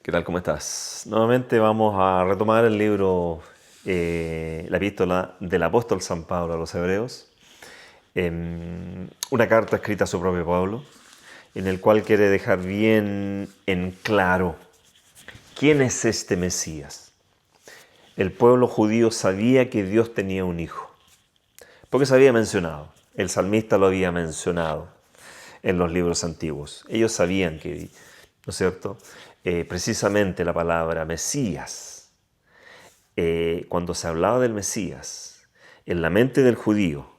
¿Qué tal? ¿Cómo estás? Nuevamente vamos a retomar el libro, la epístola del apóstol San Pablo a los Hebreos, una carta escrita a su propio Pablo, en el cual quiere dejar bien en claro quién es este Mesías. El pueblo judío sabía que Dios tenía un hijo, porque se había mencionado, el salmista lo había mencionado en los libros antiguos. Ellos sabían que, ¿no es cierto?, precisamente la palabra Mesías, cuando se hablaba del Mesías, en la mente del judío,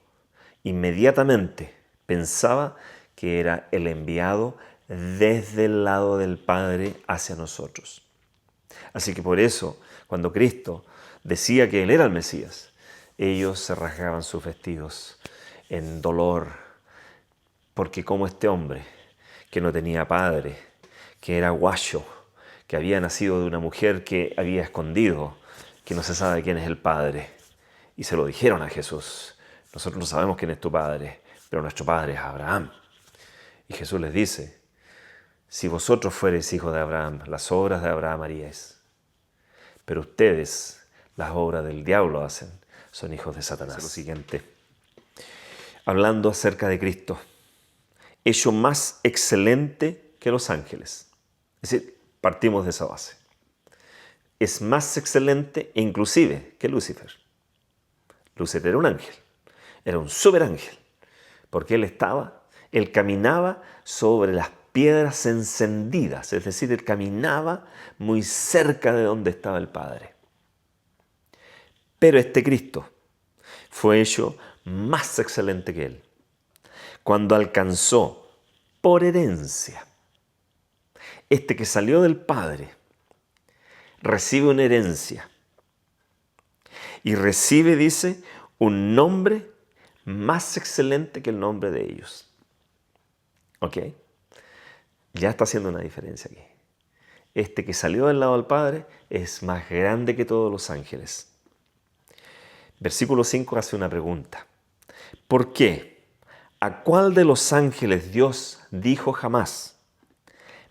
inmediatamente pensaba que era el enviado desde el lado del Padre hacia nosotros. Así que por eso, cuando Cristo decía que Él era el Mesías, ellos se rasgaban sus vestidos en dolor, porque como este hombre, que no tenía padre, que era guayo, que había nacido de una mujer que había escondido, que no se sabe quién es el padre, y se lo dijeron a Jesús: nosotros no sabemos quién es tu padre, pero nuestro padre es Abraham. Y Jesús les dice: si vosotros fuereis hijos de Abraham, las obras de Abraham haríais, pero ustedes las obras del diablo hacen, son hijos de Satanás. Es lo siguiente, hablando acerca de Cristo, hecho más excelente que los ángeles. Es decir, partimos de esa base. Es más excelente e inclusive que Lucifer. Lucifer era un ángel, era un superángel, porque él caminaba sobre las piedras encendidas, es decir, él caminaba muy cerca de donde estaba el Padre. Pero este Cristo fue hecho más excelente que él, cuando alcanzó por herencia. Este que salió del Padre recibe una herencia y recibe, dice, un nombre más excelente que el nombre de ellos. ¿Ok? Ya está haciendo una diferencia aquí. Este que salió del lado del Padre es más grande que todos los ángeles. Versículo 5 hace una pregunta. ¿Por qué? ¿A cuál de los ángeles Dios dijo jamás: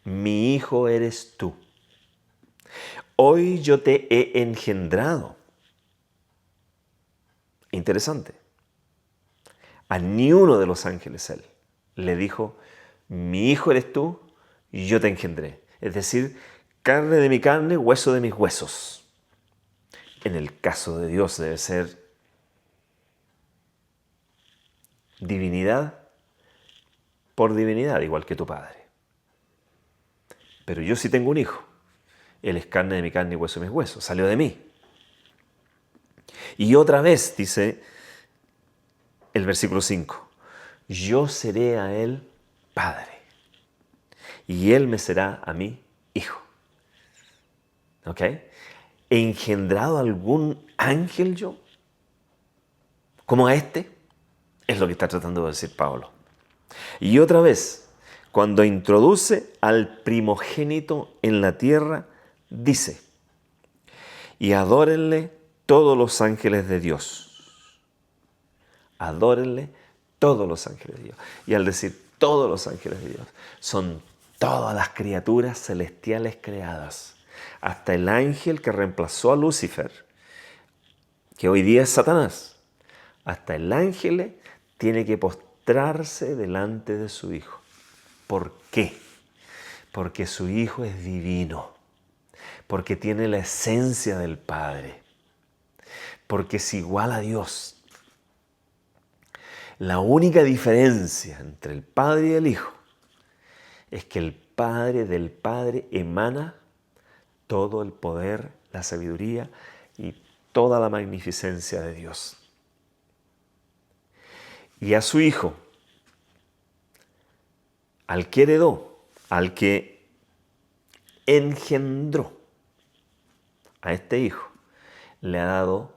mi hijo eres tú? Hoy yo te he engendrado. Interesante. A ni uno de los ángeles él le dijo: mi hijo eres tú y yo te engendré. Es decir, carne de mi carne, hueso de mis huesos. En el caso de Dios debe ser divinidad por divinidad, igual que tu Padre. Pero yo sí tengo un hijo. Él es carne de mi carne y hueso de mis huesos. Salió de mí. Y otra vez dice el versículo 5. Yo seré a él padre y él me será a mí hijo. ¿Ok? ¿He engendrado algún ángel yo? ¿Como a este? Es lo que está tratando de decir Pablo. Y otra vez, cuando introduce al primogénito en la tierra, dice: y adórenle todos los ángeles de Dios. Adórenle todos los ángeles de Dios. Y al decir todos los ángeles de Dios, son todas las criaturas celestiales creadas. Hasta el ángel que reemplazó a Lucifer, que hoy día es Satanás. Hasta el ángel tiene que postrarse delante de su hijo. ¿Por qué? Porque su hijo es divino. Porque tiene la esencia del Padre. Porque es igual a Dios. La única diferencia entre el Padre y el Hijo es que el Padre del Padre emana todo el poder, la sabiduría y toda la magnificencia de Dios. Y a su Hijo, al que heredó, al que engendró, a este Hijo, le ha dado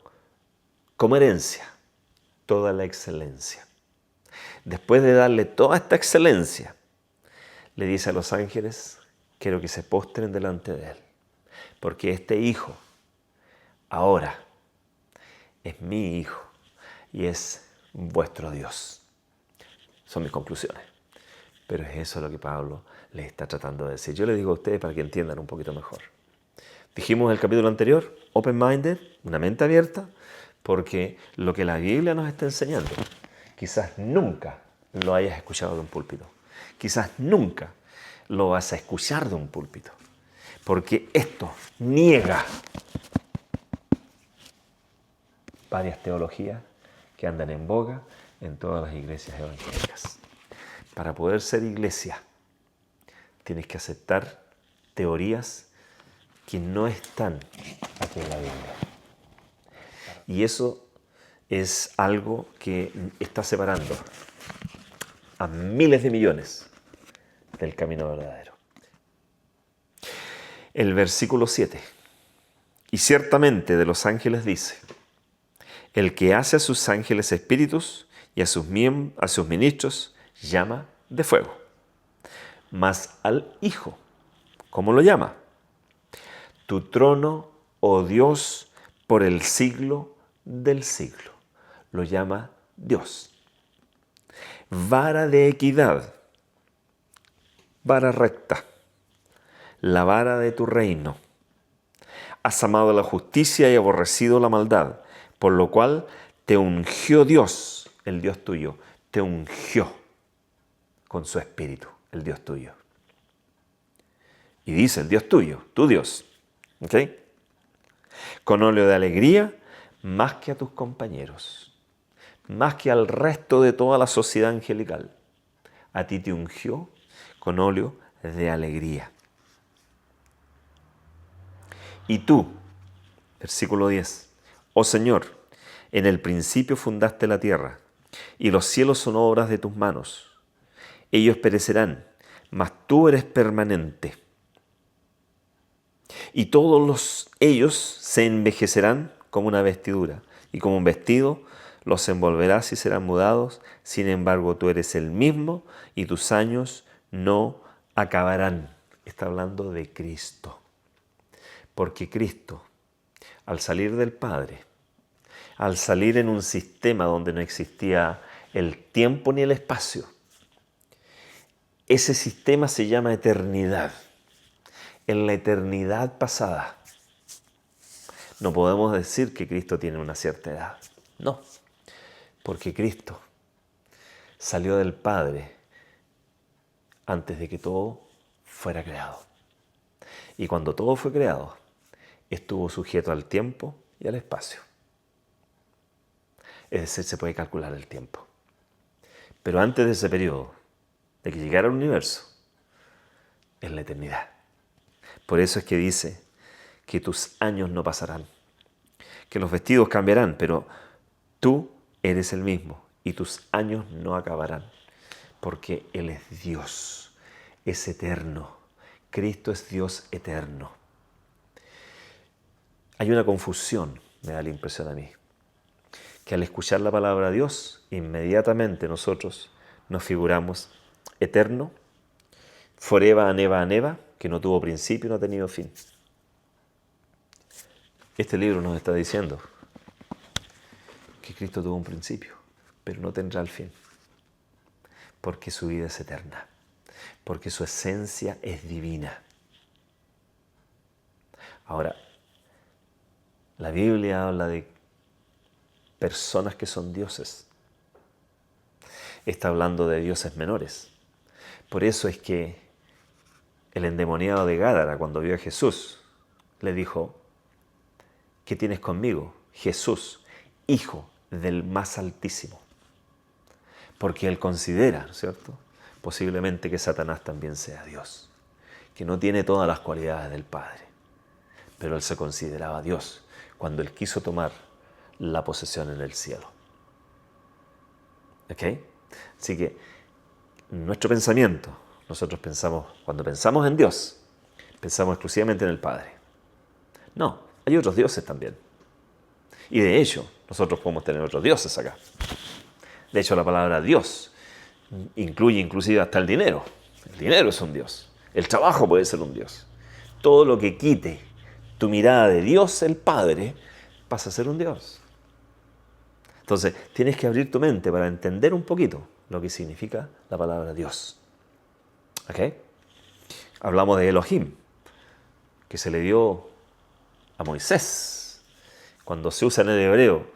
como herencia toda la excelencia. Después de darle toda esta excelencia, le dice a los ángeles: quiero que se postren delante de él, porque este Hijo ahora es mi Hijo y es vuestro Dios. Son mis conclusiones. Pero es eso lo que Pablo les está tratando de decir. Yo les digo a ustedes para que entiendan un poquito mejor. Dijimos en el capítulo anterior, open-minded, una mente abierta, porque lo que la Biblia nos está enseñando, quizás nunca lo hayas escuchado de un púlpito. Quizás nunca lo vas a escuchar de un púlpito. Porque esto niega varias teologías que andan en boga en todas las iglesias evangélicas. Para poder ser iglesia, tienes que aceptar teorías que no están aquí en la Biblia. Y eso es algo que está separando a miles de millones del camino verdadero. El versículo 7. Y ciertamente de los ángeles dice, el que hace a sus ángeles espíritus y a sus ministros llama de fuego. Mas al Hijo, ¿cómo lo llama? Tu trono, oh Dios, por el siglo del siglo. Lo llama Dios. Vara de equidad, vara recta, la vara de tu reino. Has amado la justicia y aborrecido la maldad, por lo cual te ungió Dios, el Dios tuyo, te ungió con su espíritu, el Dios tuyo. Y dice el Dios tuyo, tu Dios, ¿ok? Con óleo de alegría, más que a tus compañeros, más que al resto de toda la sociedad angelical. A ti te ungió con óleo de alegría. Y tú, versículo 10, oh Señor, en el principio fundaste la tierra, y los cielos son obras de tus manos. Ellos perecerán, mas tú eres permanente. Y todos ellos se envejecerán como una vestidura, y como un vestido los envolverás y serán mudados. Sin embargo, tú eres el mismo, y tus años no acabarán. Está hablando de Cristo. Porque Cristo, al salir del Padre, al salir en un sistema donde no existía el tiempo ni el espacio, ese sistema se llama eternidad. En la eternidad pasada, no podemos decir que Cristo tiene una cierta edad. No, porque Cristo salió del Padre antes de que todo fuera creado. Y cuando todo fue creado, estuvo sujeto al tiempo y al espacio. Es decir, se puede calcular el tiempo. Pero antes de ese periodo, de que llegara al universo, es la eternidad. Por eso es que dice que tus años no pasarán, que los vestidos cambiarán, pero tú eres el mismo y tus años no acabarán, porque Él es Dios, es eterno. Cristo es Dios eterno. Hay una confusión, me da la impresión a mí, que al escuchar la palabra Dios, inmediatamente nosotros nos figuramos eterno, forever and ever and ever, que no tuvo principio y no ha tenido fin. Este libro nos está diciendo que Cristo tuvo un principio, pero no tendrá el fin, porque su vida es eterna, porque su esencia es divina. Ahora, la Biblia habla de personas que son dioses. Está hablando de dioses menores. Por eso es que el endemoniado de Gádara, cuando vio a Jesús, le dijo, ¿qué tienes conmigo? Jesús, Hijo del Más Altísimo. Porque él considera, ¿no es cierto?, posiblemente que Satanás también sea Dios, que no tiene todas las cualidades del Padre. Pero él se consideraba Dios cuando él quiso tomar la posesión en el cielo. ¿Ok? Así que nuestro pensamiento, nosotros pensamos, cuando pensamos en Dios, pensamos exclusivamente en el Padre. No, hay otros dioses también. Y de hecho, nosotros podemos tener otros dioses acá. De hecho, la palabra Dios incluye inclusive hasta el dinero. El dinero es un Dios. El trabajo puede ser un Dios. Todo lo que quite tu mirada de Dios, el Padre, pasa a ser un Dios. Entonces, tienes que abrir tu mente para entender un poquito lo que significa la palabra Dios. ¿Ok? Hablamos de Elohim, que se le dio a Moisés. Cuando se usa en el hebreo,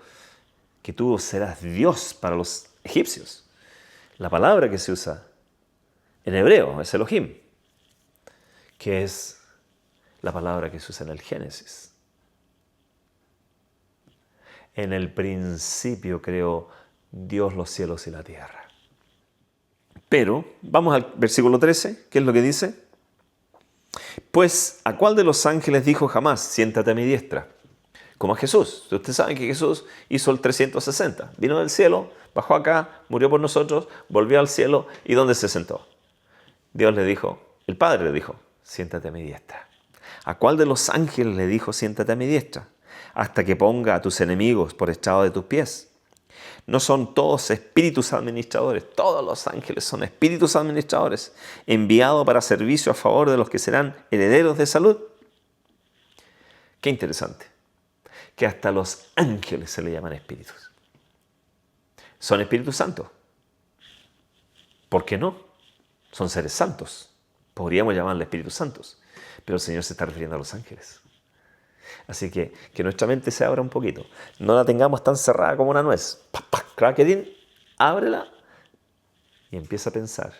que tú serás Dios para los egipcios. La palabra que se usa en hebreo es Elohim, que es la palabra que se usa en el Génesis. En el principio creó Dios los cielos y la tierra. Pero, vamos al versículo 13, ¿qué es lo que dice? Pues, ¿a cuál de los ángeles dijo jamás, siéntate a mi diestra? Como a Jesús. Ustedes saben que Jesús hizo el 360. Vino del cielo, bajó acá, murió por nosotros, volvió al cielo. ¿Y dónde se sentó? Dios le dijo, el Padre le dijo, siéntate a mi diestra. ¿A cuál de los ángeles le dijo, siéntate a mi diestra? Hasta que ponga a tus enemigos por estrado de tus pies. ¿No son todos espíritus administradores? Todos los ángeles son espíritus administradores, enviados para servicio a favor de los que serán herederos de salud. Qué interesante, que hasta los ángeles se le llaman espíritus. Son espíritus santos. ¿Por qué no? Son seres santos. Podríamos llamarle espíritus santos, pero el Señor se está refiriendo a los ángeles. Así que nuestra mente se abra un poquito. No la tengamos tan cerrada como una nuez. Craquetín, ábrela y empieza a pensar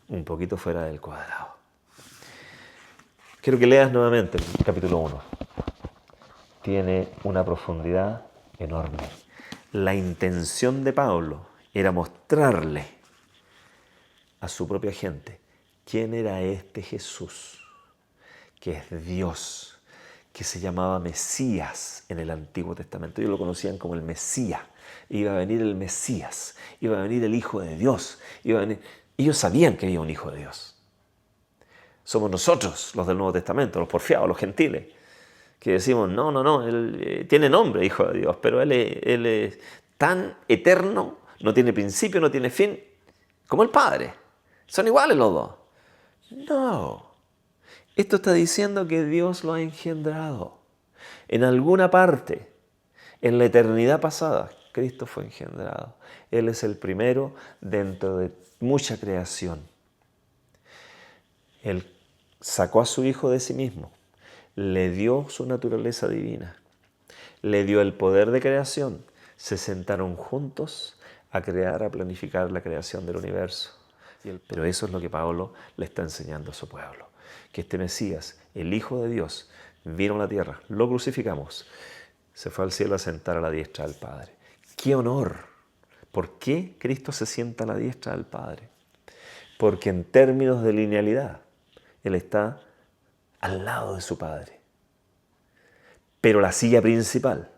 un poquito fuera del cuadrado. Quiero que leas nuevamente el capítulo 1. Tiene una profundidad enorme. La intención de Pablo era mostrarle a su propia gente quién era este Jesús, que es Dios, que se llamaba Mesías en el Antiguo Testamento. Ellos lo conocían como el Mesías. Iba a venir el Mesías, iba a venir el Hijo de Dios. Ellos sabían que había un Hijo de Dios. Somos nosotros, los del Nuevo Testamento, los porfiados, los gentiles, que decimos, no, Él tiene nombre, Hijo de Dios, pero él es tan eterno, no tiene principio, no tiene fin, como el Padre. Son iguales los dos. No. Esto está diciendo que Dios lo ha engendrado. En alguna parte, en la eternidad pasada, Cristo fue engendrado. Él es el primero dentro de mucha creación. Él sacó a su Hijo de sí mismo, le dio su naturaleza divina, le dio el poder de creación. Se sentaron juntos a crear, a planificar la creación del universo. Pero eso es lo que Pablo le está enseñando a su pueblo. Que este Mesías, el Hijo de Dios, vino a la tierra, lo crucificamos, se fue al cielo a sentar a la diestra del Padre. ¡Qué honor! ¿Por qué Cristo se sienta a la diestra del Padre? Porque en términos de linealidad, Él está al lado de su Padre. Pero la silla principal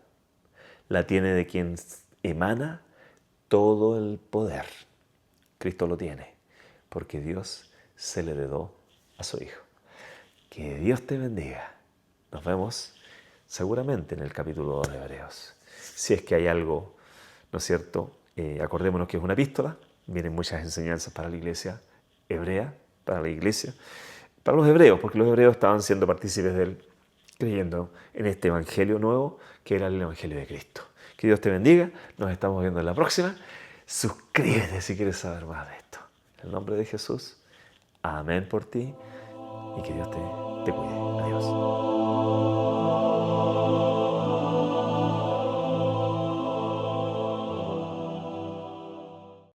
la tiene de quien emana todo el poder. Cristo lo tiene, porque Dios se le heredó a su Hijo. Que Dios te bendiga. Nos vemos seguramente en el capítulo 2 de Hebreos. Si es que hay algo, ¿no es cierto? Acordémonos que es una epístola. Vienen muchas enseñanzas para la iglesia hebrea, para la iglesia, para los hebreos, porque los hebreos estaban siendo partícipes de él, creyendo en este evangelio nuevo, que era el evangelio de Cristo. Que Dios te bendiga. Nos estamos viendo en la próxima. Suscríbete si quieres saber más de esto. En el nombre de Jesús. Amén por ti. Y que Dios te cuide. Adiós.